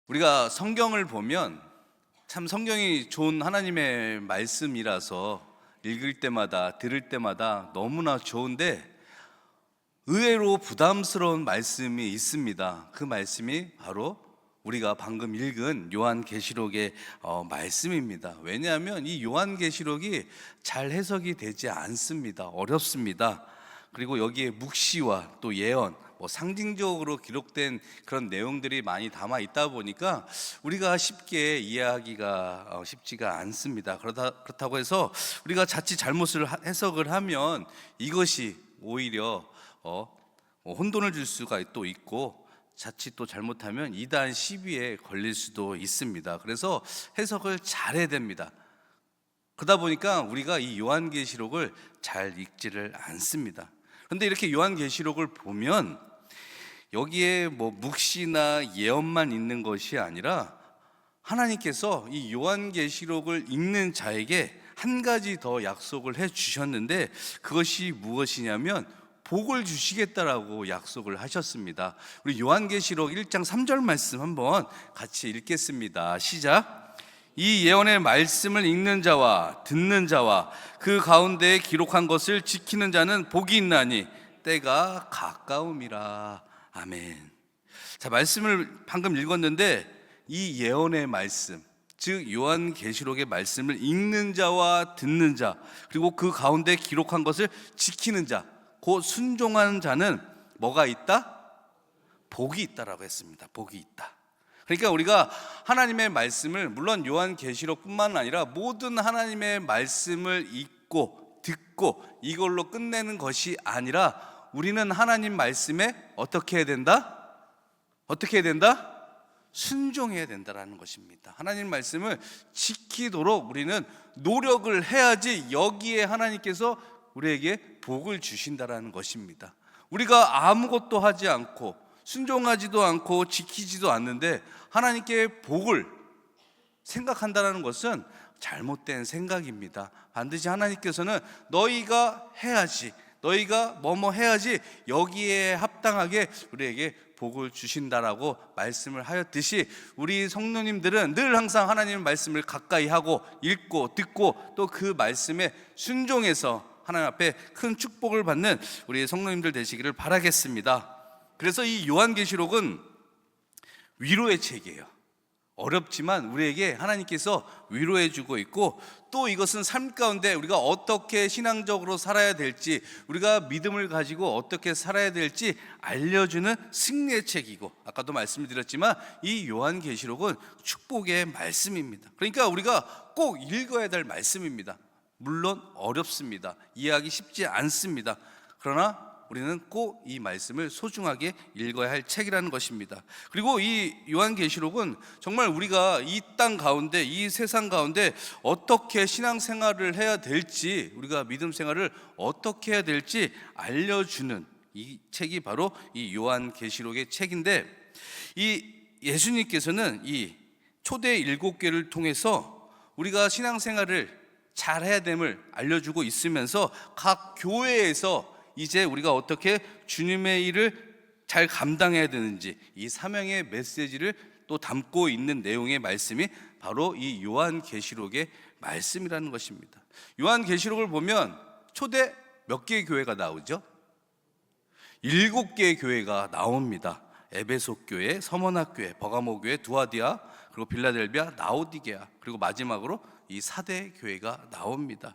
우리가 성경을 보면 참 성경이 좋은 하나님의 말씀이라서 읽을 때마다 들을 때마다 너무나 좋은데 의외로 부담스러운 말씀이 있습니다. 그 말씀이 바로 우리가 방금 읽은 요한계시록의 말씀입니다. 왜냐하면 이 요한계시록이 잘 해석이 되지 않습니다. 어렵습니다. 그리고 여기에 묵시와 또 예언, 상징적으로 기록된 그런 내용들이 많이 담아 있다 보니까 우리가 쉽게 이해하기가 쉽지가 않습니다. 그렇다고 해서 우리가 자칫 잘못을 해석을 하면 이것이 오히려 혼돈을 줄 수가 또 있고, 자칫 또 잘못하면 이단 시비에 걸릴 수도 있습니다. 그래서 해석을 잘해야 됩니다. 그러다 보니까 우리가 이 요한계시록을 잘 읽지를 않습니다. 그런데 이렇게 요한계시록을 보면 여기에 묵시나 예언만 있는 것이 아니라 하나님께서 이 요한계시록을 읽는 자에게 한 가지 더 약속을 해 주셨는데, 그것이 무엇이냐면 복을 주시겠다라고 약속을 하셨습니다. 우리 요한계시록 1장 3절 말씀 한번 같이 읽겠습니다. 시작. 이 예언의 말씀을 읽는 자와 듣는 자와 그 가운데에 기록한 것을 지키는 자는 복이 있나니 때가 가까움이라. 아멘. 자, 말씀을 방금 읽었는데 이 예언의 말씀, 즉 요한계시록의 말씀을 읽는 자와 듣는 자, 그리고 그 가운데 기록한 것을 지키는 자, 그 순종하는 자는 뭐가 있다? 복이 있다라고 했습니다. 복이 있다. 그러니까 우리가 하나님의 말씀을, 물론 요한계시록뿐만 아니라 모든 하나님의 말씀을 읽고 듣고 이걸로 끝내는 것이 아니라 우리는 하나님 말씀에 어떻게 해야 된다? 어떻게 해야 된다? 순종해야 된다라는 것입니다. 하나님 말씀을 지키도록 우리는 노력을 해야지 여기에 하나님께서 우리에게 복을 주신다라는 것입니다. 우리가 아무것도 하지 않고 순종하지도 않고 지키지도 않는데 하나님께 복을 생각한다는 것은 잘못된 생각입니다. 반드시 하나님께서는 너희가 해야지, 너희가 뭐뭐 해야지 여기에 합당하게 우리에게 복을 주신다라고 말씀을 하였듯이, 우리 성도님들은 늘 항상 하나님의 말씀을 가까이 하고 읽고 듣고 또 그 말씀에 순종해서 하나님 앞에 큰 축복을 받는 우리 성도님들 되시기를 바라겠습니다. 그래서 이 요한계시록은 위로의 책이에요. 어렵지만 우리에게 하나님께서 위로해 주고 있고, 또 이것은 삶 가운데 우리가 어떻게 신앙적으로 살아야 될지, 우리가 믿음을 가지고 어떻게 살아야 될지 알려주는 승리의 책이고, 아까도 말씀을 드렸지만 이 요한계시록은 축복의 말씀입니다. 그러니까 우리가 꼭 읽어야 될 말씀입니다. 물론 어렵습니다. 이해하기 쉽지 않습니다. 그러나 우리는 꼭 이 말씀을 소중하게 읽어야 할 책이라는 것입니다. 그리고 이 요한계시록은 정말 우리가 이 땅 가운데, 이 세상 가운데 어떻게 신앙생활을 해야 될지, 우리가 믿음 생활을 어떻게 해야 될지 알려주는 이 책이 바로 이 요한계시록의 책인데, 이 예수님께서는 이 초대 7교회를 통해서 우리가 신앙생활을 잘 해야 됨을 알려주고 있으면서 각 교회에서 이제 우리가 어떻게 주님의 일을 잘 감당해야 되는지, 이 사명의 메시지를 또 담고 있는 내용의 말씀이 바로 이 요한계시록의 말씀이라는 것입니다. 요한계시록을 보면 초대 몇 개의 교회가 나오죠? 7개의 교회가 나옵니다. 에베소 교회, 서머나 교회, 버가모 교회, 두아디아, 그리고 빌라델비아, 라오디게아, 그리고 마지막으로 이 사대 교회가 나옵니다.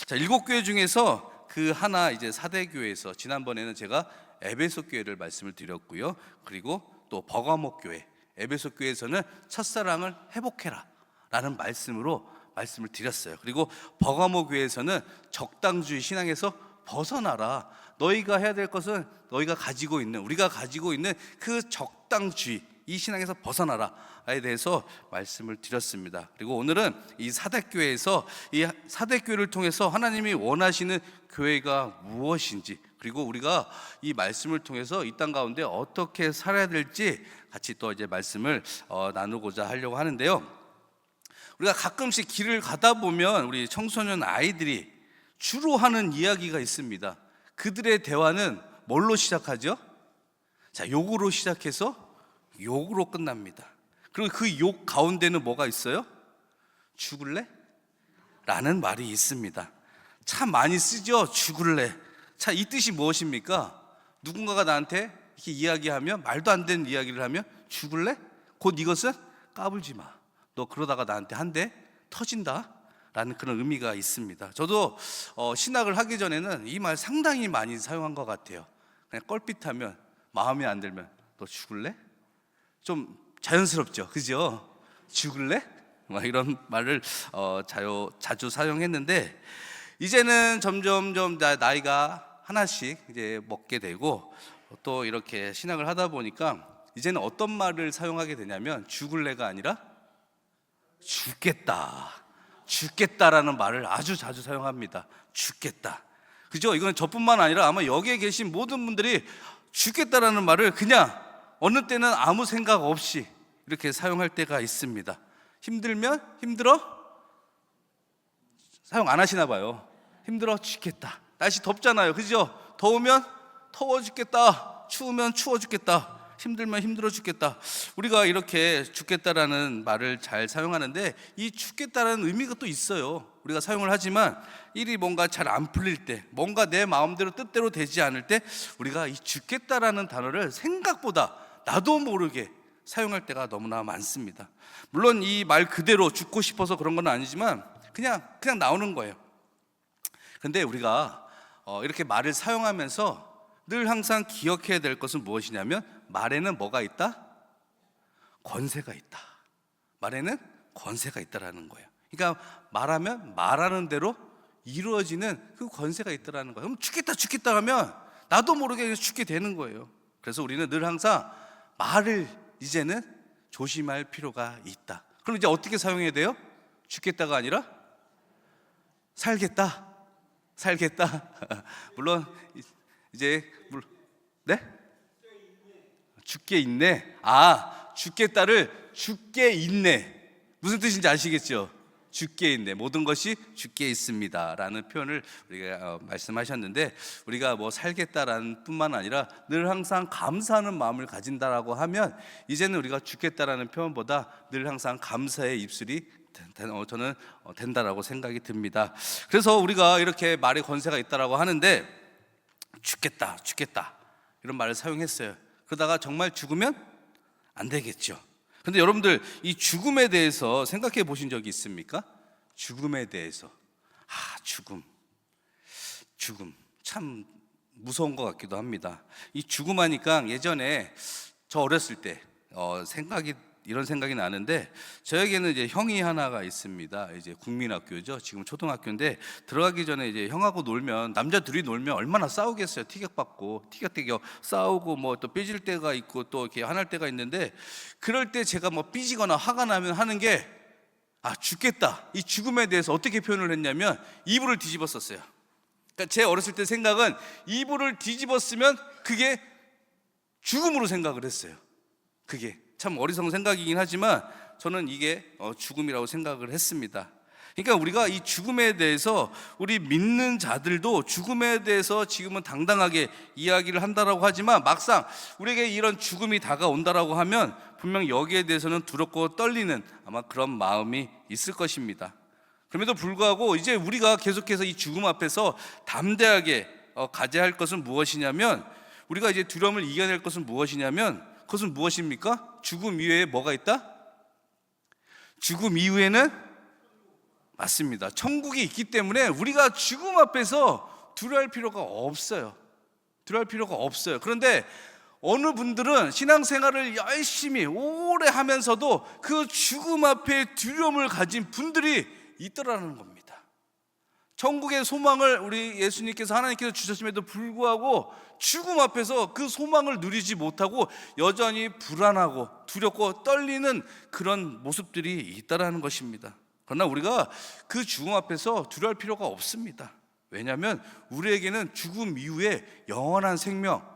자, 7교회 중에서 그 하나, 이제 사대 교회에서 지난번에는 제가 에베소 교회를 말씀을 드렸고요. 그리고 또 버가모 교회, 에베소 교회에서는 첫사랑을 회복해라 라는 말씀으로 말씀을 드렸어요. 그리고 버가모 교회에서는 적당주의 신앙에서 벗어나라, 너희가 해야 될 것은 너희가 가지고 있는, 우리가 가지고 있는 그 적당주의, 이 신앙에서 벗어나라에 대해서 말씀을 드렸습니다. 그리고 오늘은 이 사대교회에서, 이 사대교회를 통해서 하나님이 원하시는 교회가 무엇인지, 그리고 우리가 이 말씀을 통해서 이 땅 가운데 어떻게 살아야 될지 같이 또 이제 말씀을 나누고자 하려고 하는데요. 우리가 가끔씩 길을 가다 보면 우리 청소년 아이들이 주로 하는 이야기가 있습니다. 그들의 대화는 뭘로 시작하죠? 자, 욕으로 시작해서 욕으로 끝납니다. 그리고 그 욕 가운데는 뭐가 있어요? 죽을래? 라는 말이 있습니다. 참 많이 쓰죠. 죽을래. 자, 이 뜻이 무엇입니까? 누군가가 나한테 이렇게 이야기하면, 말도 안 되는 이야기를 하면 죽을래? 곧 이것은 까불지 마. 너 그러다가 나한테 한 대 터진다 라는 그런 의미가 있습니다. 저도 신학을 하기 전에는 이 말 상당히 많이 사용한 것 같아요. 그냥 껄핏하면, 마음에 안 들면 너 죽을래? 좀 자연스럽죠, 그죠? 죽을래? 막 이런 말을 자주 사용했는데, 이제는 점점점 나이가 하나씩 이제 먹게 되고 또 이렇게 신학을 하다 보니까 이제는 어떤 말을 사용하게 되냐면 죽을래가 아니라 죽겠다, 죽겠다라는 말을 아주 자주 사용합니다. 죽겠다, 그죠? 이건 저뿐만 아니라 아마 여기에 계신 모든 분들이 죽겠다라는 말을 그냥 어느 때는 아무 생각 없이 이렇게 사용할 때가 있습니다. 힘들면 힘들어? 사용 안 하시나 봐요. 힘들어 죽겠다. 날씨 덥잖아요, 그죠? 더우면 더워 죽겠다. 추우면 추워 죽겠다. 힘들면 힘들어 죽겠다. 우리가 이렇게 죽겠다라는 말을 잘 사용하는데, 이 죽겠다라는 의미가 또 있어요. 우리가 사용을 하지만 일이 뭔가 잘 안 풀릴 때, 뭔가 내 마음대로 뜻대로 되지 않을 때 우리가 이 죽겠다라는 단어를 생각보다 나도 모르게 사용할 때가 너무나 많습니다. 물론 이 말 그대로 죽고 싶어서 그런 건 아니지만 그냥 나오는 거예요. 근데 우리가 이렇게 말을 사용하면서 늘 항상 기억해야 될 것은 무엇이냐면, 말에는 뭐가 있다? 권세가 있다. 말에는 권세가 있다라는 거예요. 그러니까 말하면 말하는 대로 이루어지는 그 권세가 있다라는 거예요. 그럼 죽겠다 하면 나도 모르게 죽게 되는 거예요. 그래서 우리는 늘 항상 말을 이제는 조심할 필요가 있다. 그럼 이제 어떻게 사용해야 돼요? 죽겠다가 아니라 살겠다. 물론 이제 네? 죽게 있네. 죽겠다를 죽게 있네. 무슨 뜻인지 아시겠죠? 죽게 있네. 모든 것이 죽게 있습니다 라는 표현을 우리가 말씀하셨는데, 우리가 뭐 살겠다라는 뿐만 아니라 늘 항상 감사하는 마음을 가진다라고 하면 이제는 우리가 죽겠다라는 표현보다 늘 항상 감사의 입술이 저는 된다라고 생각이 듭니다. 그래서 우리가 이렇게 말의 권세가 있다라고 하는데, 죽겠다 이런 말을 사용했어요. 그러다가 정말 죽으면 안 되겠죠. 근데 여러분들, 이 죽음에 대해서 생각해 보신 적이 있습니까? 죽음에 대해서. 죽음 참 무서운 것 같기도 합니다. 이 죽음 하니까 예전에 저 어렸을 때 이런 생각이 나는데, 저에게는 이제 형이 하나가 있습니다. 이제 국민학교죠. 지금 초등학교인데, 들어가기 전에 이제 형하고 놀면, 남자 둘이 놀면 얼마나 싸우겠어요. 티격받고 티격태격 싸우고 뭐 또 삐질 때가 있고 또 이렇게 화날 때가 있는데, 그럴 때 제가 뭐 삐지거나 화가 나면 하는 게 죽겠다. 이 죽음에 대해서 어떻게 표현을 했냐면 이불을 뒤집었었어요. 그러니까 제 어렸을 때 생각은 이불을 뒤집었으면 그게 죽음으로 생각을 했어요. 그게 참 어리석은 생각이긴 하지만 저는 이게 죽음이라고 생각을 했습니다. 그러니까 우리가 이 죽음에 대해서, 우리 믿는 자들도 죽음에 대해서 지금은 당당하게 이야기를 한다라고 하지만, 막상 우리에게 이런 죽음이 다가온다라고 하면 분명 여기에 대해서는 두렵고 떨리는 아마 그런 마음이 있을 것입니다. 그럼에도 불구하고 이제 우리가 계속해서 이 죽음 앞에서 담대하게 가져야 할 것은 무엇이냐면, 우리가 이제 두려움을 이겨낼 것은 무엇이냐면, 그것은 무엇입니까? 죽음 이후에 뭐가 있다? 죽음 이후에는, 맞습니다, 천국이 있기 때문에 우리가 죽음 앞에서 두려워할 필요가 없어요. 그런데 어느 분들은 신앙생활을 열심히 오래 하면서도 그 죽음 앞에 두려움을 가진 분들이 있더라는 겁니다. 천국의 소망을 우리 예수님께서, 하나님께서 주셨음에도 불구하고 죽음 앞에서 그 소망을 누리지 못하고 여전히 불안하고 두렵고 떨리는 그런 모습들이 있다라는 것입니다. 그러나 우리가 그 죽음 앞에서 두려워할 필요가 없습니다. 왜냐하면 우리에게는 죽음 이후에 영원한 생명,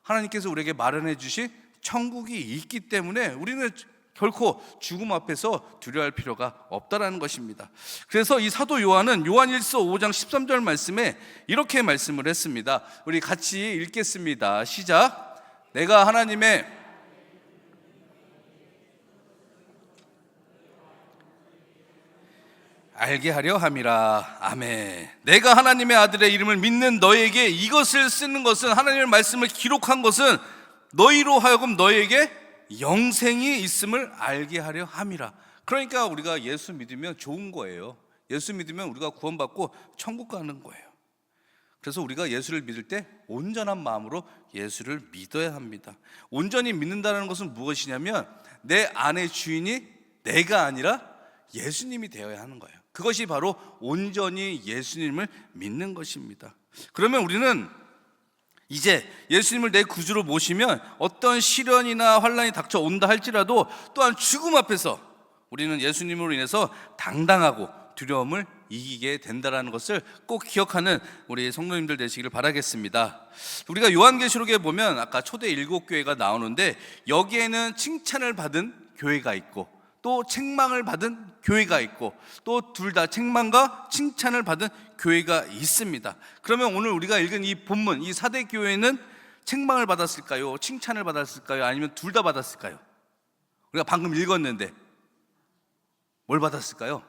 하나님께서 우리에게 마련해 주신 천국이 있기 때문에 우리는 결코 죽음 앞에서 두려워할 필요가 없다라는 것입니다. 그래서 이 사도 요한은 요한일서 5장 13절 말씀에 이렇게 말씀을 했습니다. 우리 같이 읽겠습니다. 시작. 내가 하나님의 알게 하려 함이라. 아멘. 내가 하나님의 아들의 이름을 믿는 너에게 이것을 쓰는 것은, 하나님의 말씀을 기록한 것은 너희로 하여금 너에게 영생이 있음을 알게 하려 함이라. 그러니까 우리가 예수 믿으면 좋은 거예요. 예수 믿으면 우리가 구원받고 천국 가는 거예요. 그래서 우리가 예수를 믿을 때 온전한 마음으로 예수를 믿어야 합니다. 온전히 믿는다는 것은 무엇이냐면 내 안의 주인이 내가 아니라 예수님이 되어야 하는 거예요. 그것이 바로 온전히 예수님을 믿는 것입니다. 그러면 우리는 이제 예수님을 내 구주로 모시면 어떤 시련이나 환난이 닥쳐온다 할지라도 또한 죽음 앞에서 우리는 예수님으로 인해서 당당하고 두려움을 이기게 된다는 것을 꼭 기억하는 우리 성도님들 되시기를 바라겠습니다. 우리가 요한계시록에 보면 아까 초대 7교회가 나오는데 여기에는 칭찬을 받은 교회가 있고 또 책망을 받은 교회가 있고 또 둘 다 책망과 칭찬을 받은 교회가 있습니다. 그러면 오늘 우리가 읽은 이 본문, 이 사대 교회는 책망을 받았을까요? 칭찬을 받았을까요? 아니면 둘 다 받았을까요? 우리가 방금 읽었는데 뭘 받았을까요?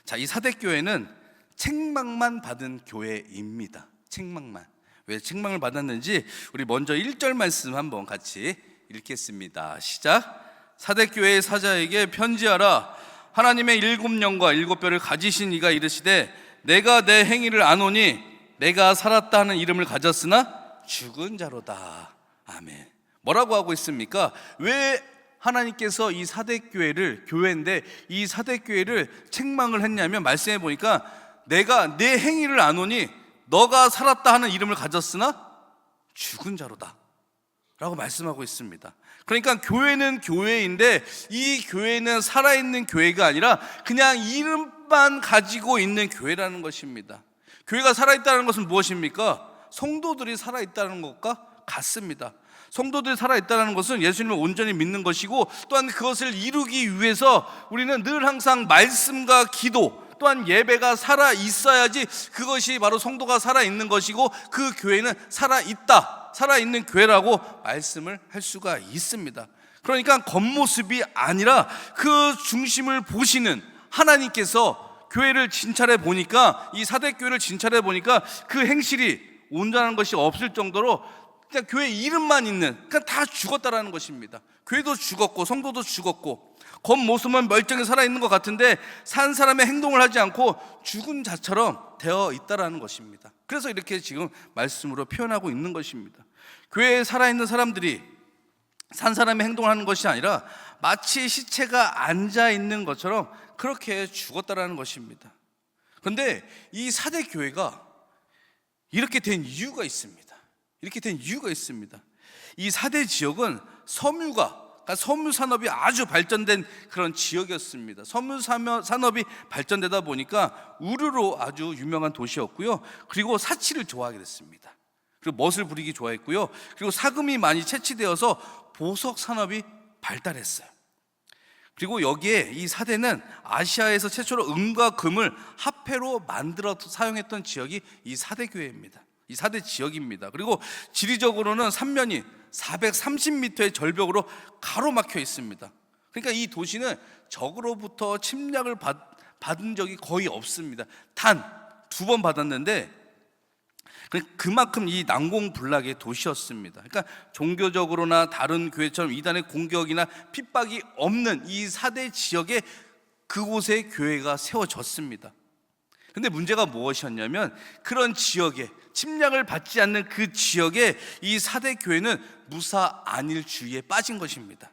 자, 이 사대 교회는 책망만 받은 교회입니다. 책망만. 왜 책망을 받았는지 우리 먼저 1절 말씀 한번 같이 읽겠습니다. 시작. 사대 교회의 사자에게 편지하라. 하나님의 7영과 7뼈를 가지신 이가 이르시되 내가 내 행위를 아노니 내가 살았다 하는 이름을 가졌으나 죽은 자로다. 아멘. 뭐라고 하고 있습니까? 왜 하나님께서 이 사대교회를, 교회인데 이 사대교회를 책망을 했냐면, 말씀해 보니까 내가 내 행위를 아노니 너가 살았다 하는 이름을 가졌으나 죽은 자로다 라고 말씀하고 있습니다. 그러니까 교회는 교회인데 이 교회는 살아있는 교회가 아니라 그냥 이름만 가지고 있는 교회라는 것입니다. 교회가 살아있다는 것은 무엇입니까? 성도들이 살아있다는 것과 같습니다. 성도들이 살아있다는 것은 예수님을 온전히 믿는 것이고, 또한 그것을 이루기 위해서 우리는 늘 항상 말씀과 기도 또한 예배가 살아있어야지 그것이 바로 성도가 살아있는 것이고 그 교회는 살아있는 교회라고 말씀을 할 수가 있습니다. 그러니까 겉모습이 아니라 그 중심을 보시는 하나님께서 교회를 진찰해 보니까, 이 사대교회를 진찰해 보니까 그 행실이 온전한 것이 없을 정도로 그냥 교회 이름만 있는, 그냥 다 죽었다라는 것입니다. 교회도 죽었고 성도도 죽었고 겉모습은 멀쩡히 살아있는 것 같은데 산 사람의 행동을 하지 않고 죽은 자처럼 되어 있다라는 것입니다. 그래서 이렇게 지금 말씀으로 표현하고 있는 것입니다. 교회에 살아있는 사람들이 산 사람의 행동을 하는 것이 아니라 마치 시체가 앉아있는 것처럼 그렇게 죽었다라는 것입니다. 그런데 이 사대교회가 이렇게 된 이유가 있습니다. 이 사대 지역은 섬유 산업이 아주 발전된 그런 지역이었습니다. 섬유 산업이 발전되다 보니까 우르로 아주 유명한 도시였고요. 그리고 사치를 좋아하게 됐습니다. 그리고 멋을 부리기 좋아했고요. 그리고 사금이 많이 채취되어서 보석 산업이 발달했어요. 그리고 여기에 이 사대는 아시아에서 최초로 은과 금을 화폐로 만들어 사용했던 지역이 이 사대교회입니다. 이 사대 지역입니다. 그리고 지리적으로는 삼면이 430m의 절벽으로 가로막혀 있습니다. 그러니까 이 도시는 적으로부터 침략을 받은 적이 거의 없습니다. 단 2번 받았는데 그만큼 이 난공불락의 도시였습니다. 그러니까 종교적으로나 다른 교회처럼 이단의 공격이나 핍박이 없는 이 사대 지역에 그곳에 교회가 세워졌습니다. 근데 문제가 무엇이었냐면 그런 지역에 침략을 받지 않는 그 지역에 이 사대 교회는 무사 안일주의에 빠진 것입니다.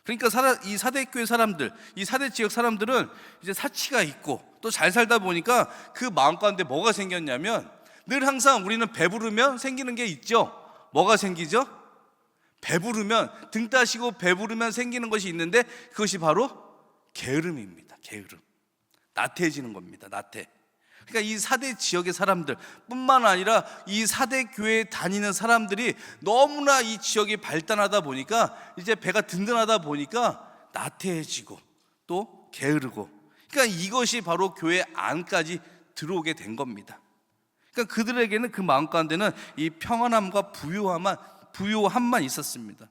그러니까 이 사대 교회 사람들, 이 사대 지역 사람들은 이제 사치가 있고 또 잘 살다 보니까 그 마음 가운데 뭐가 생겼냐면, 늘 항상 우리는 배부르면 생기는 게 있죠. 뭐가 생기죠? 배부르면, 등 따시고 배부르면 생기는 것이 있는데 그것이 바로 게으름입니다. 게으름. 나태해지는 겁니다. 나태. 그러니까 이 사대 지역의 사람들 뿐만 아니라 이 사대 교회에 다니는 사람들이 너무나 이 지역이 발달하다 보니까, 이제 배가 든든하다 보니까 나태해지고 또 게으르고, 그러니까 이것이 바로 교회 안까지 들어오게 된 겁니다. 그러니까 그들에게는 그 마음 가운데는 이 평안함과 부요함만 있었습니다.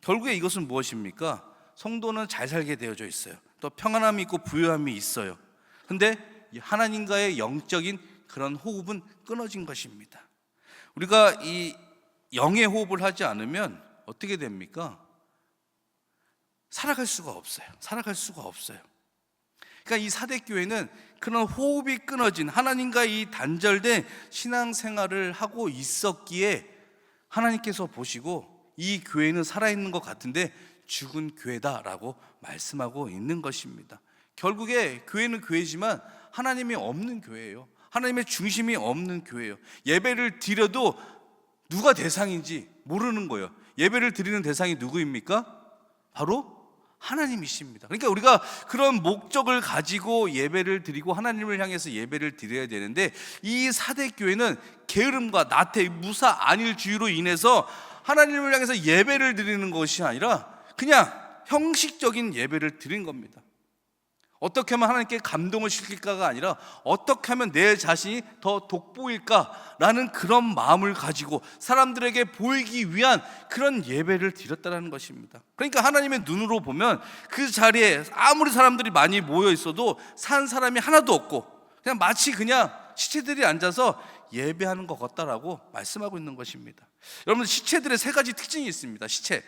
결국에 이것은 무엇입니까? 성도는 잘 살게 되어져 있어요. 또 평안함이 있고 부유함이 있어요. 근데 하나님과의 영적인 그런 호흡은 끊어진 것입니다. 우리가 이 영의 호흡을 하지 않으면 어떻게 됩니까? 살아갈 수가 없어요. 살아갈 수가 없어요. 그러니까 이 사대교회는 그런 호흡이 끊어진 하나님과 이 단절된 신앙생활을 하고 있었기에 하나님께서 보시고 이 교회는 살아있는 것 같은데 죽은 교회다라고 말씀하고 있는 것입니다. 결국에 교회는 교회지만 하나님이 없는 교회예요. 하나님의 중심이 없는 교회예요. 예배를 드려도 누가 대상인지 모르는 거예요. 예배를 드리는 대상이 누구입니까? 바로 하나님이십니다. 그러니까 우리가 그런 목적을 가지고 예배를 드리고 하나님을 향해서 예배를 드려야 되는데, 이 사대교회는 게으름과 나태, 무사 안일주의로 인해서 하나님을 향해서 예배를 드리는 것이 아니라 그냥 형식적인 예배를 드린 겁니다. 어떻게 하면 하나님께 감동을 시킬까가 아니라 어떻게 하면 내 자신이 더 돋보일까라는 그런 마음을 가지고 사람들에게 보이기 위한 그런 예배를 드렸다는 것입니다. 그러니까 하나님의 눈으로 보면 그 자리에 아무리 사람들이 많이 모여 있어도 산 사람이 하나도 없고 그냥 마치 그냥 시체들이 앉아서 예배하는 것 같다라고 말씀하고 있는 것입니다. 여러분, 시체들의 세 가지 특징이 있습니다. 시체,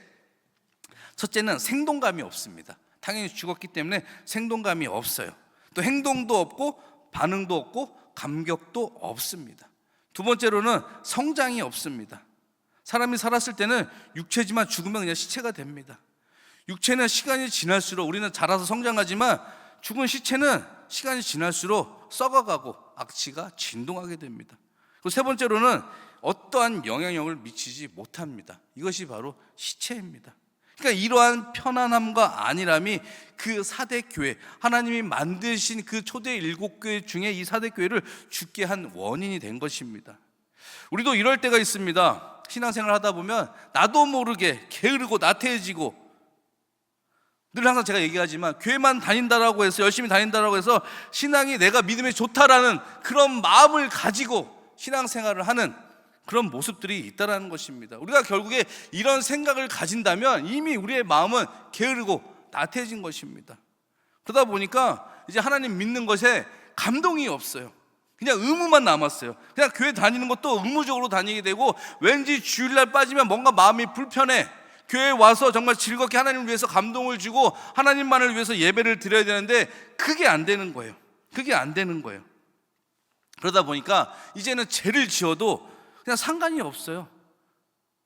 첫째는 생동감이 없습니다. 당연히 죽었기 때문에 생동감이 없어요. 또 행동도 없고 반응도 없고 감격도 없습니다. 두 번째로는 성장이 없습니다. 사람이 살았을 때는 육체지만 죽으면 그냥 시체가 됩니다. 육체는 시간이 지날수록 우리는 자라서 성장하지만 죽은 시체는 시간이 지날수록 썩어가고 악취가 진동하게 됩니다. 그리고 세 번째로는 어떠한 영향력을 미치지 못합니다. 이것이 바로 시체입니다. 그러니까 이러한 편안함과 안일함이 그 사대교회, 하나님이 만드신 그 초대 7교회 중에 이 사대교회를 죽게 한 원인이 된 것입니다. 우리도 이럴 때가 있습니다. 신앙생활 하다 보면 나도 모르게 게으르고 나태해지고, 늘 항상 제가 얘기하지만 교회만 다닌다라고 해서, 열심히 다닌다라고 해서 신앙이 내가 믿음이 좋다라는 그런 마음을 가지고 신앙생활을 하는 그런 모습들이 있다라는 것입니다. 우리가 결국에 이런 생각을 가진다면 이미 우리의 마음은 게으르고 나태해진 것입니다. 그러다 보니까 이제 하나님 믿는 것에 감동이 없어요. 그냥 의무만 남았어요. 그냥 교회 다니는 것도 의무적으로 다니게 되고, 왠지 주일날 빠지면 뭔가 마음이 불편해. 교회에 와서 정말 즐겁게 하나님을 위해서 감동을 주고 하나님만을 위해서 예배를 드려야 되는데 그게 안 되는 거예요. 그게 안 되는 거예요. 그러다 보니까 이제는 죄를 지어도 그냥 상관이 없어요.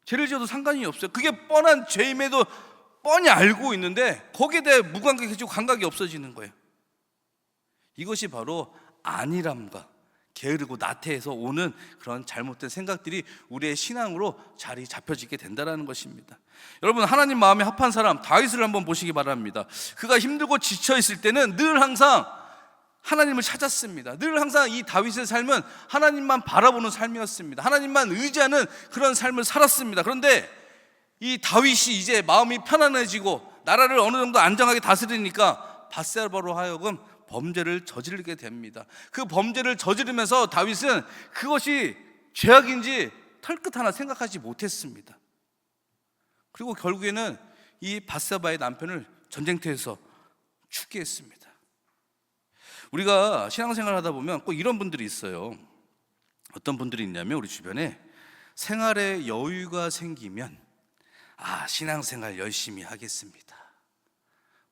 죄를 지어도 상관이 없어요. 그게 뻔한 죄임에도 뻔히 알고 있는데 거기에 대해 무감각해지고 감각이 없어지는 거예요. 이것이 바로 안일함과 게으르고 나태해서 오는 그런 잘못된 생각들이 우리의 신앙으로 자리 잡혀지게 된다는 것입니다. 여러분, 하나님 마음에 합한 사람 다윗을 한번 보시기 바랍니다. 그가 힘들고 지쳐 있을 때는 늘 항상 하나님을 찾았습니다. 늘 항상 이 다윗의 삶은 하나님만 바라보는 삶이었습니다. 하나님만 의지하는 그런 삶을 살았습니다. 그런데 이 다윗이 이제 마음이 편안해지고 나라를 어느 정도 안정하게 다스리니까 밧세바로 하여금 범죄를 저지르게 됩니다. 그 범죄를 저지르면서 다윗은 그것이 죄악인지 털끝 하나 생각하지 못했습니다. 그리고 결국에는 이 밧세바의 남편을 전쟁터에서 죽게 했습니다. 우리가 신앙생활 하다 보면 꼭 이런 분들이 있어요. 어떤 분들이 있냐면 우리 주변에 생활에 여유가 생기면 신앙생활 열심히 하겠습니다,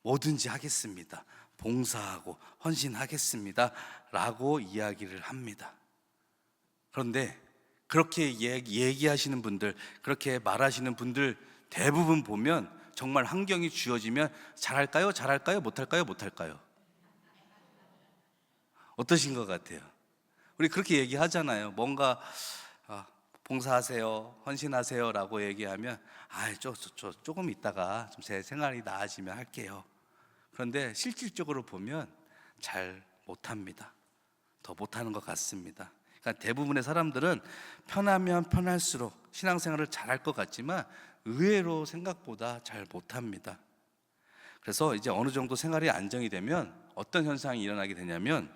뭐든지 하겠습니다, 봉사하고 헌신하겠습니다 라고 이야기를 합니다. 그런데 그렇게 얘기하시는 분들, 그렇게 말하시는 분들 대부분 보면 정말 환경이 주어지면 잘할까요? 잘할까요? 못할까요? 못할까요? 어떠신 것 같아요? 우리 그렇게 얘기하잖아요. 뭔가 봉사하세요, 헌신하세요 라고 얘기하면 조금 있다가 좀 제 생활이 나아지면 할게요. 그런데 실질적으로 보면 잘 못합니다. 더 못하는 것 같습니다. 그러니까 대부분의 사람들은 편하면 편할수록 신앙생활을 잘할 것 같지만 의외로 생각보다 잘 못합니다. 그래서 이제 어느 정도 생활이 안정이 되면 어떤 현상이 일어나게 되냐면,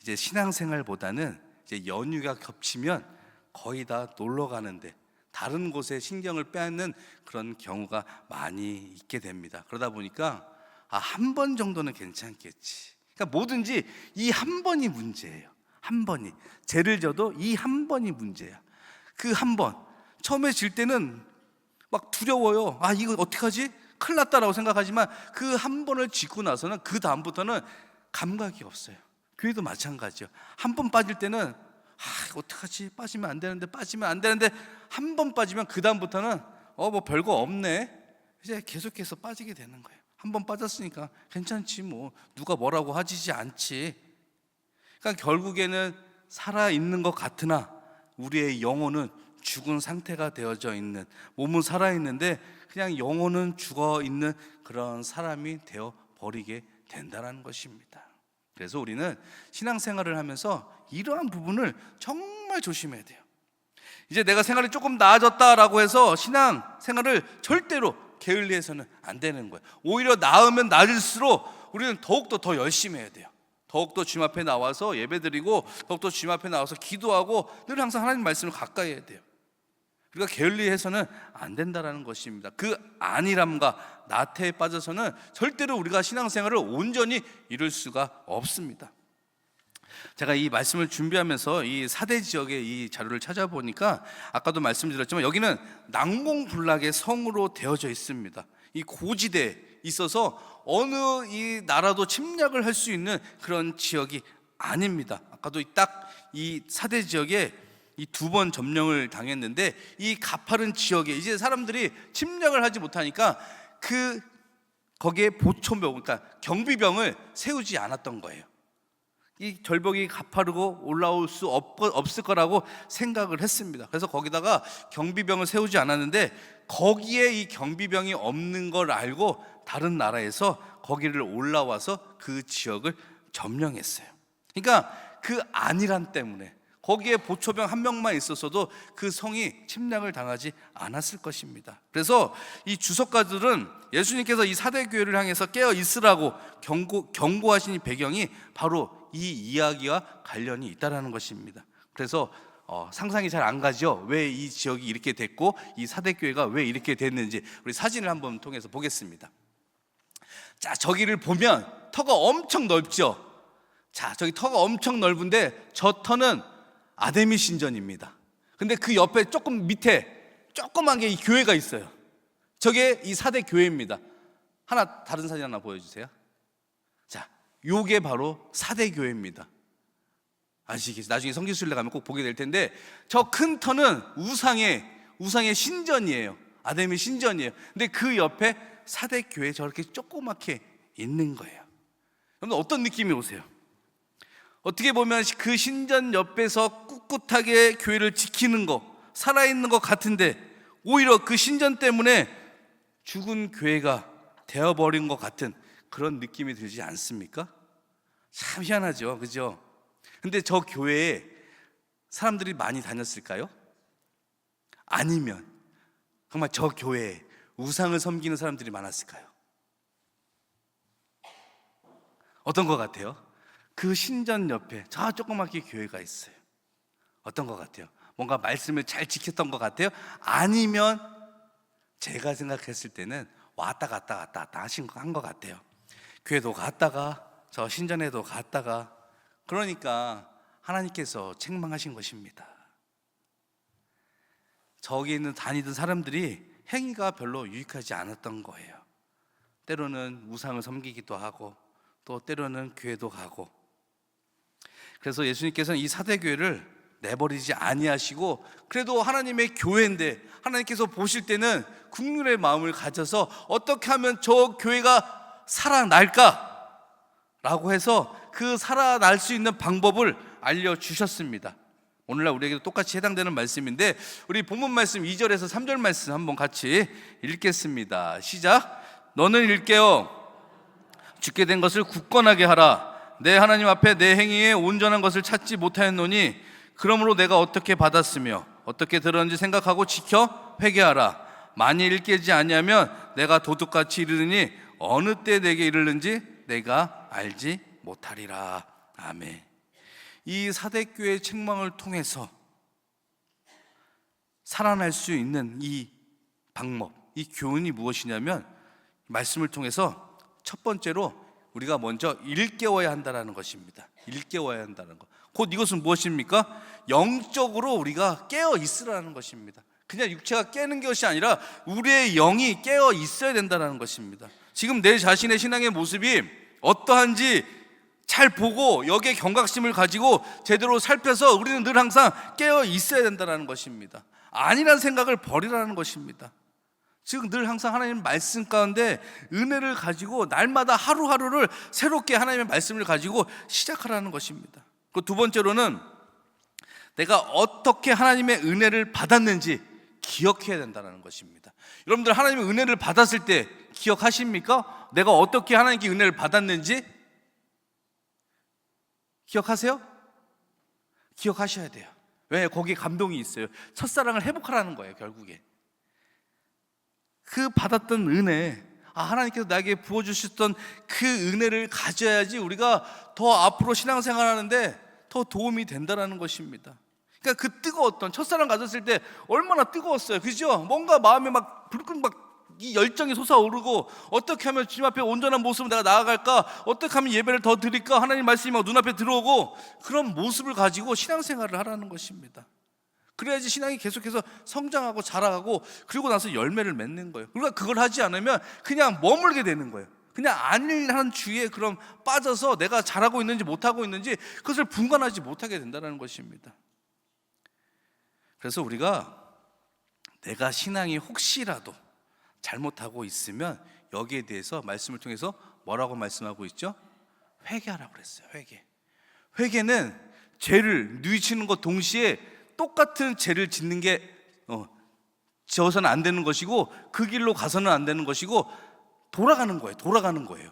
이제 신앙생활보다는 이제 연휴가 겹치면 거의 다 놀러 가는데 다른 곳에 신경을 빼앗는 그런 경우가 많이 있게 됩니다. 그러다 보니까 한 번 정도는 괜찮겠지. 그러니까 뭐든지 이 한 번이 문제예요. 한 번이. 죄를 져도 이 한 번이 문제야. 그 한 번. 처음에 질 때는 막 두려워요. 이거 어떡하지? 큰일 났다라고 생각하지만 그 한 번을 짓고 나서는 그 다음부터는 감각이 없어요. 교회도 마찬가지죠. 한 번 빠질 때는 어떡하지? 빠지면 안 되는데 한 번 빠지면 그 다음부터는 뭐 별거 없네. 이제 계속해서 빠지게 되는 거예요. 한 번 빠졌으니까 괜찮지, 뭐 누가 뭐라고 하지 않지. 그러니까 결국에는 살아있는 것 같으나 우리의 영혼은 죽은 상태가 되어져 있는, 몸은 살아있는데 그냥 영혼은 죽어있는 그런 사람이 되어버리게 된다는 것입니다. 그래서 우리는 신앙생활을 하면서 이러한 부분을 정말 조심해야 돼요. 이제 내가 생활이 조금 나아졌다라고 해서 신앙생활을 절대로 게을리해서는 안 되는 거예요. 오히려 나으면 나을수록 우리는 더욱더 더 열심히 해야 돼요. 더욱더 주님 앞에 나와서 예배드리고 더욱더 주님 앞에 나와서 기도하고 늘 항상 하나님 말씀을 가까이 해야 돼요. 우리가 게을리해서는 안 된다는 것입니다. 그 안일함과 나태에 빠져서는 절대로 우리가 신앙생활을 온전히 이룰 수가 없습니다. 제가 이 말씀을 준비하면서 이 사대 지역의 이 자료를 찾아보니까 아까도 말씀드렸지만 여기는 난공불락의 성으로 되어져 있습니다. 이 고지대에 있어서 어느 이 나라도 침략을 할 수 있는 그런 지역이 아닙니다. 아까도 딱 이 사대 지역에 이 2번 점령을 당했는데 이 가파른 지역에 이제 사람들이 침략을 하지 못하니까 거기에 보초병, 그러니까 경비병을 세우지 않았던 거예요. 이 절벽이 가파르고 올라올 수 없을 거라고 생각을 했습니다. 그래서 거기다가 경비병을 세우지 않았는데 거기에 이 경비병이 없는 걸 알고 다른 나라에서 거기를 올라와서 그 지역을 점령했어요. 그러니까 그 안일함 때문에 거기에 보초병 한 명만 있었어도 그 성이 침략을 당하지 않았을 것입니다. 그래서 이 주석가들은 예수님께서 이 사대교회를 향해서 깨어 있으라고 경고하신 이 배경이 바로 이 이야기와 관련이 있다는 것입니다. 그래서 상상이 잘 안 가죠. 왜 이 지역이 이렇게 됐고 이 사대교회가 왜 이렇게 됐는지 우리 사진을 한번 통해서 보겠습니다. 자, 저기를 보면 터가 엄청 넓죠. 자, 저기 터가 엄청 넓은데 저 터는 아데미 신전입니다. 근데 그 옆에 조금 밑에 조그만 게 이 교회가 있어요. 저게 이 사대 교회입니다. 다른 사진 하나 보여주세요. 자, 요게 바로 사대 교회입니다. 아시겠어요? 나중에 성지순례 가면 꼭 보게 될 텐데 저 큰 터는 우상의 신전이에요. 아데미 신전이에요. 근데 그 옆에 사대 교회 저렇게 조그맣게 있는 거예요. 여러분 어떤 느낌이 오세요? 어떻게 보면 그 신전 옆에서 꿋꿋하게 교회를 지키는 거, 살아있는 것 같은데 오히려 그 신전 때문에 죽은 교회가 되어버린 것 같은 그런 느낌이 들지 않습니까? 참 희한하죠, 그죠? 근데 저 교회에 사람들이 많이 다녔을까요? 아니면 정말 저 교회에 우상을 섬기는 사람들이 많았을까요? 어떤 것 같아요? 그 신전 옆에 저 조그맣게 교회가 있어요. 어떤 것 같아요? 뭔가 말씀을 잘 지켰던 것 같아요? 아니면 제가 생각했을 때는 왔다 갔다 한 것 같아요. 교회도 갔다가 저 신전에도 갔다가, 그러니까 하나님께서 책망하신 것입니다. 저기 있는 다니던 사람들이 행위가 별로 유익하지 않았던 거예요. 때로는 우상을 섬기기도 하고 또 때로는 교회도 가고. 그래서 예수님께서는 이 사대교회를 내버리지 아니하시고 그래도 하나님의 교회인데 하나님께서 보실 때는 국률의 마음을 가져서 어떻게 하면 저 교회가 살아날까? 라고 해서 그 살아날 수 있는 방법을 알려주셨습니다. 오늘날 우리에게도 똑같이 해당되는 말씀인데 우리 본문 말씀 2절에서 3절 말씀 한번 같이 읽겠습니다. 시작. 너는 일깨어 죽게 된 것을 굳건하게 하라. 내 하나님 앞에 내 행위에 온전한 것을 찾지 못하였노니 그러므로 내가 어떻게 받았으며 어떻게 들었는지 생각하고 지켜 회개하라. 만일 일깨지 아니하면 내가 도둑같이 이르르니 어느 때 내게 이르는지 내가 알지 못하리라. 아멘. 이 사대교회의 책망을 통해서 살아날 수 있는 이 방법, 이 교훈이 무엇이냐면 말씀을 통해서 첫 번째로 우리가 먼저 일깨워야 한다는 것입니다. 일깨워야 한다는 것. 곧 이것은 무엇입니까? 영적으로 우리가 깨어 있으라는 것입니다. 그냥 육체가 깨는 것이 아니라 우리의 영이 깨어 있어야 된다는 것입니다. 지금 내 자신의 신앙의 모습이 어떠한지 잘 보고 여기에 경각심을 가지고 제대로 살펴서 우리는 늘 항상 깨어 있어야 된다는 것입니다. 아니란 생각을 버리라는 것입니다. 즉 늘 항상 하나님 말씀 가운데 은혜를 가지고 날마다 하루하루를 새롭게 하나님의 말씀을 가지고 시작하라는 것입니다. 그 두 번째로는 내가 어떻게 하나님의 은혜를 받았는지 기억해야 된다는 것입니다. 여러분들 하나님의 은혜를 받았을 때 기억하십니까? 내가 어떻게 하나님께 은혜를 받았는지 기억하세요? 기억하셔야 돼요. 왜? 거기에 감동이 있어요. 첫사랑을 회복하라는 거예요. 결국에 그 받았던 은혜, 하나님께서 나에게 부어주셨던 그 은혜를 가져야지 우리가 더 앞으로 신앙생활하는데 더 도움이 된다는 것입니다. 그러니까 그 뜨거웠던 첫사랑 가졌을 때 얼마나 뜨거웠어요. 그죠? 뭔가 마음에 막 불끈 이 열정이 솟아오르고 어떻게 하면 주님 앞에 온전한 모습으로 내가 나아갈까, 어떻게 하면 예배를 더 드릴까, 하나님 말씀이 막 눈앞에 들어오고 그런 모습을 가지고 신앙생활을 하라는 것입니다. 그래야지 신앙이 계속해서 성장하고 자라가고 그리고 나서 열매를 맺는 거예요. 우리가 그걸 하지 않으면 그냥 머물게 되는 거예요. 그냥 안일한 주의에 그럼 빠져서 내가 잘하고 있는지 못하고 있는지 그것을 분간하지 못하게 된다는 것입니다. 그래서 우리가 내가 신앙이 혹시라도 잘못하고 있으면 여기에 대해서 말씀을 통해서 뭐라고 말씀하고 있죠? 회개하라고 그랬어요. 회개는 죄를 뉘우치는 것 동시에 똑같은 죄를 짓는 게 지어서는 안 되는 것이고 그 길로 가서는 안 되는 것이고 돌아가는 거예요.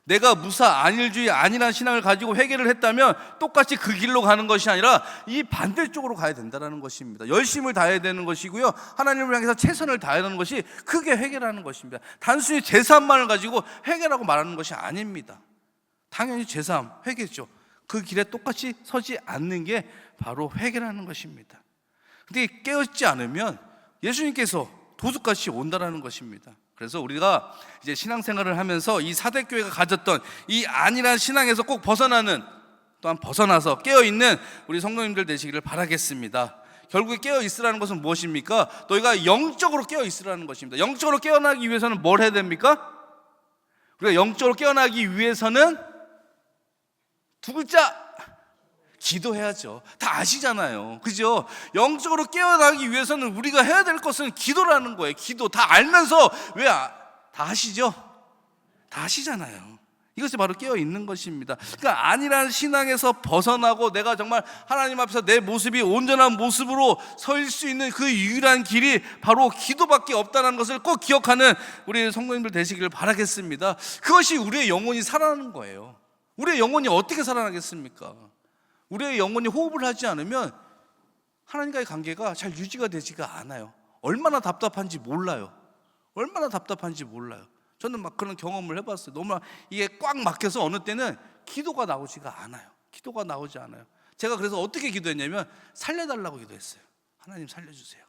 내가 무사 안일주의 안일한 신앙을 가지고 회개를 했다면 똑같이 그 길로 가는 것이 아니라 이 반대쪽으로 가야 된다는 것입니다. 열심을 다해야 되는 것이고요, 하나님을 향해서 최선을 다해야 하는 것이 그게 회개라는 것입니다. 단순히 제사함만을 가지고 회개라고 말하는 것이 아닙니다. 당연히 제사함, 회개죠. 그 길에 똑같이 서지 않는 게 바로 회개라는 것입니다. 근데 깨어있지 않으면 예수님께서 도둑같이 온다라는 것입니다. 그래서 우리가 이제 신앙생활을 하면서 이 사대교회가 가졌던 이 안일한 신앙에서 꼭 벗어나는, 또한 벗어나서 깨어있는 우리 성도님들 되시기를 바라겠습니다. 결국에 깨어있으라는 것은 무엇입니까? 너희가 영적으로 깨어있으라는 것입니다. 영적으로 깨어나기 위해서는 뭘 해야 됩니까? 우리가 영적으로 깨어나기 위해서는 두 글자, 기도해야죠. 다 아시잖아요. 그죠? 영적으로 깨어나기 위해서는 우리가 해야 될 것은 기도라는 거예요. 기도. 다 알면서 왜 다 하시죠? 다 하시잖아요. 이것이 바로 깨어있는 것입니다. 그러니까 안일한 신앙에서 벗어나고 내가 정말 하나님 앞에서 내 모습이 온전한 모습으로 설 수 있는 그 유일한 길이 바로 기도밖에 없다는 것을 꼭 기억하는 우리 성도님들 되시기를 바라겠습니다. 그것이 우리의 영혼이 살아나는 거예요. 우리의 영혼이 어떻게 살아나겠습니까? 우리의 영혼이 호흡을 하지 않으면 하나님과의 관계가 잘 유지가 되지가 않아요. 얼마나 답답한지 몰라요. 저는 막 그런 경험을 해봤어요. 너무 이게 꽉 막혀서 어느 때는 기도가 나오지가 않아요. 제가 그래서 어떻게 기도했냐면 살려달라고 기도했어요. 하나님 살려주세요.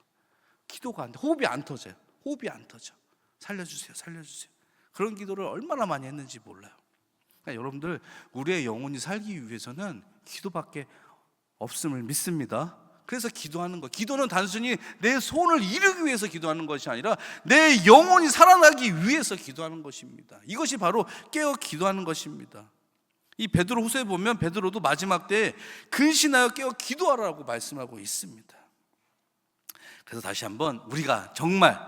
기도가 안 돼. 호흡이 안 터져. 살려주세요. 그런 기도를 얼마나 많이 했는지 몰라요. 그러니까 여러분들, 우리의 영혼이 살기 위해서는 기도밖에 없음을 믿습니다. 그래서 기도하는 것, 기도는 단순히 내 소원을 이루기 위해서 기도하는 것이 아니라 내 영혼이 살아나기 위해서 기도하는 것입니다. 이것이 바로 깨어 기도하는 것입니다. 이 베드로 후서에 보면 베드로도 마지막 때에 근신하여 깨어 기도하라고 말씀하고 있습니다. 그래서 다시 한번 우리가 정말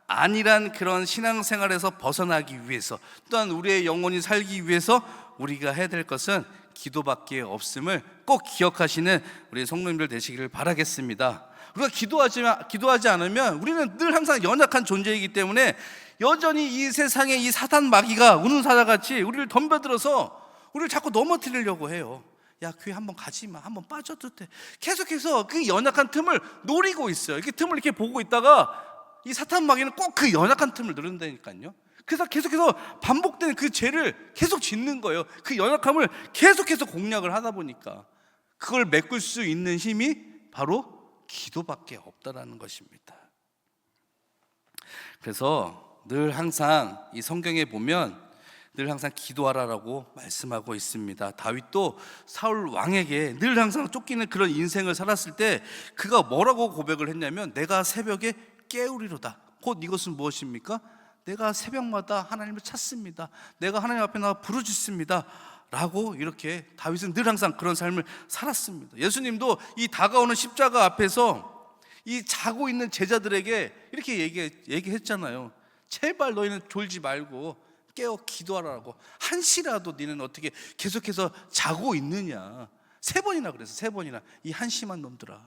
안일한 그런 신앙생활에서 벗어나기 위해서, 또한 우리의 영혼이 살기 위해서 우리가 해야 될 것은 기도밖에 없음을 꼭 기억하시는 우리 성도님들 되시기를 바라겠습니다. 우리가 기도하지 않으면 우리는 늘 항상 연약한 존재이기 때문에 여전히 이 세상의 이 사단 마귀가 우는 사자같이 우리를 덤벼들어서 우리를 자꾸 넘어뜨리려고 해요. 야, 교회 한번 가지 마, 한번 빠져도 돼. 계속해서 그 연약한 틈을 노리고 있어요. 이렇게 틈을 이렇게 보고 있다가 이 사탄 마귀는 꼭 그 연약한 틈을 누른다니까요. 그래서 계속해서 반복되는 그 죄를 계속 짓는 거예요. 그 연약함을 계속해서 공략을 하다 보니까 그걸 메꿀 수 있는 힘이 바로 기도밖에 없다라는 것입니다. 그래서 늘 항상 이 성경에 보면 늘 항상 기도하라라고 말씀하고 있습니다. 다윗도 사울 왕에게 늘 항상 쫓기는 그런 인생을 살았을 때 그가 뭐라고 고백을 했냐면, 내가 새벽에 깨우리로다. 곧 이것은 무엇입니까? 내가 새벽마다 하나님을 찾습니다. 내가 하나님 앞에 나와 부르짖습니다 라고, 이렇게 다윗은 늘 항상 그런 삶을 살았습니다. 예수님도 이 다가오는 십자가 앞에서 이 자고 있는 제자들에게 이렇게 얘기했잖아요. 제발 너희는 졸지 말고 깨어 기도하라고. 한시라도 너희는 어떻게 계속해서 자고 있느냐. 3번이나 그래서 3번이나, 이 한심한 놈들아.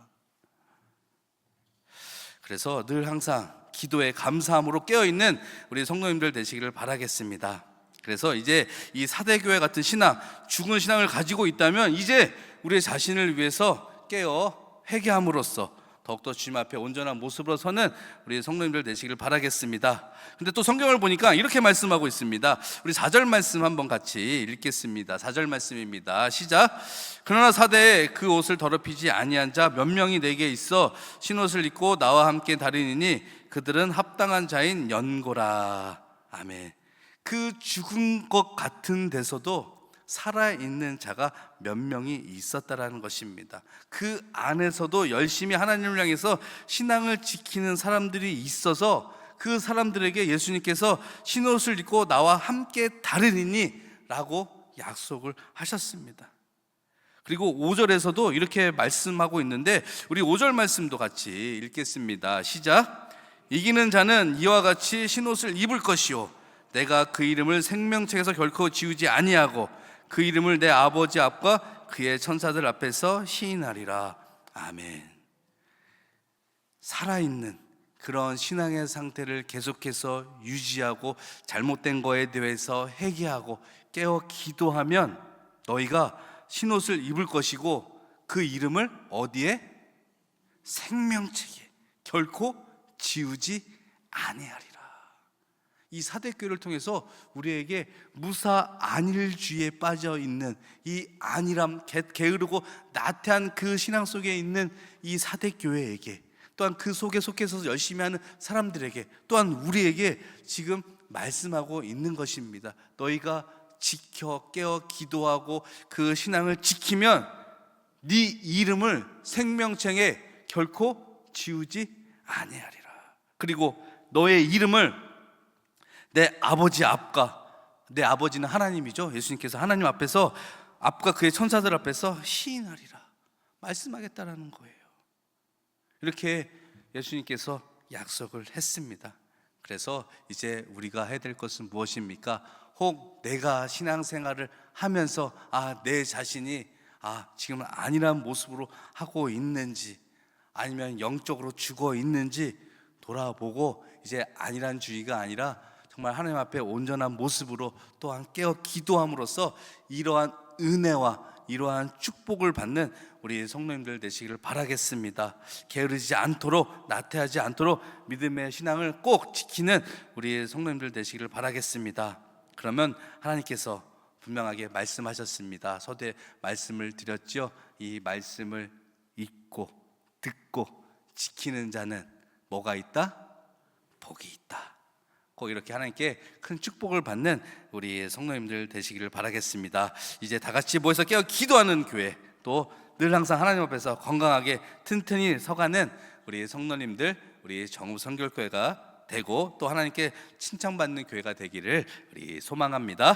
그래서 늘 항상 기도에 감사함으로 깨어있는 우리 성도님들 되시기를 바라겠습니다. 그래서 이제 이 사대교회 같은 신앙, 죽은 신앙을 가지고 있다면 이제 우리 자신을 위해서 깨어 회개함으로써 더욱더 주님 앞에 온전한 모습으로 서는 우리 성도님들 되시기를 바라겠습니다. 근데 또 성경을 보니까 이렇게 말씀하고 있습니다. 우리 4절 말씀 한번 같이 읽겠습니다. 4절 말씀입니다. 시작. 그러나 사대에 그 옷을 더럽히지 아니한 자 몇 명이 내게 있어 신옷을 입고 나와 함께 다니니 그들은 합당한 자인 연고라. 아멘. 그 죽은 것 같은 데서도 살아있는 자가 몇 명이 있었다라는 것입니다. 그 안에서도 열심히 하나님을 향해서 신앙을 지키는 사람들이 있어서 그 사람들에게 예수님께서 신옷을 입고 나와 함께 다르리니 라고 약속을 하셨습니다. 그리고 5절에서도 이렇게 말씀하고 있는데, 우리 5절 말씀도 같이 읽겠습니다. 시작. 이기는 자는 이와 같이 신옷을 입을 것이요 내가 그 이름을 생명책에서 결코 지우지 아니하고 그 이름을 내 아버지 앞과 그의 천사들 앞에서 시인하리라. 아멘. 살아있는 그런 신앙의 상태를 계속해서 유지하고 잘못된 거에 대해서 회개하고 깨어 기도하면 너희가 신옷을 입을 것이고 그 이름을 어디에? 생명책에 결코 지우지 아니하리라. 이 사대교회를 통해서 우리에게 무사 안일주의에 빠져 있는 이 안일함, 게으르고 나태한 그 신앙 속에 있는 이 사대교회에게, 또한 그 속에 속해서 열심히 하는 사람들에게, 또한 우리에게 지금 말씀하고 있는 것입니다. 너희가 지켜 깨어 기도하고 그 신앙을 지키면 네 이름을 생명책에 결코 지우지 아니하리라. 그리고 너의 이름을 내 아버지 앞과, 내 아버지는 하나님이죠. 예수님께서 하나님 앞에서, 앞과 그의 천사들 앞에서 시인하리라 말씀하겠다라는 거예요. 이렇게 예수님께서 약속을 했습니다. 그래서 이제 우리가 해야 될 것은 무엇입니까? 혹 내가 신앙생활을 하면서 내 자신이 지금은 안일한 모습으로 하고 있는지, 아니면 영적으로 죽어 있는지 돌아보고 이제 안일한 주의가 아니라 정말 하나님 앞에 온전한 모습으로 또한 깨어 기도함으로써 이러한 은혜와 이러한 축복을 받는 우리 성도님들 되시기를 바라겠습니다. 게으르지 않도록, 나태하지 않도록 믿음의 신앙을 꼭 지키는 우리 성도님들 되시기를 바라겠습니다. 그러면 하나님께서 분명하게 말씀하셨습니다. 서두에 말씀을 드렸죠. 이 말씀을 읽고 듣고 지키는 자는 뭐가 있다? 복이 있다. 꼭 이렇게 하나님께 큰 축복을 받는 우리 성도님들 되시기를 바라겠습니다. 이제 다 같이 모여서 깨어 기도하는 교회, 또 늘 항상 하나님 앞에서 건강하게 튼튼히 서가는 우리 성도님들, 우리 정읍 선교교회가 되고 또 하나님께 칭찬받는 교회가 되기를 우리 소망합니다.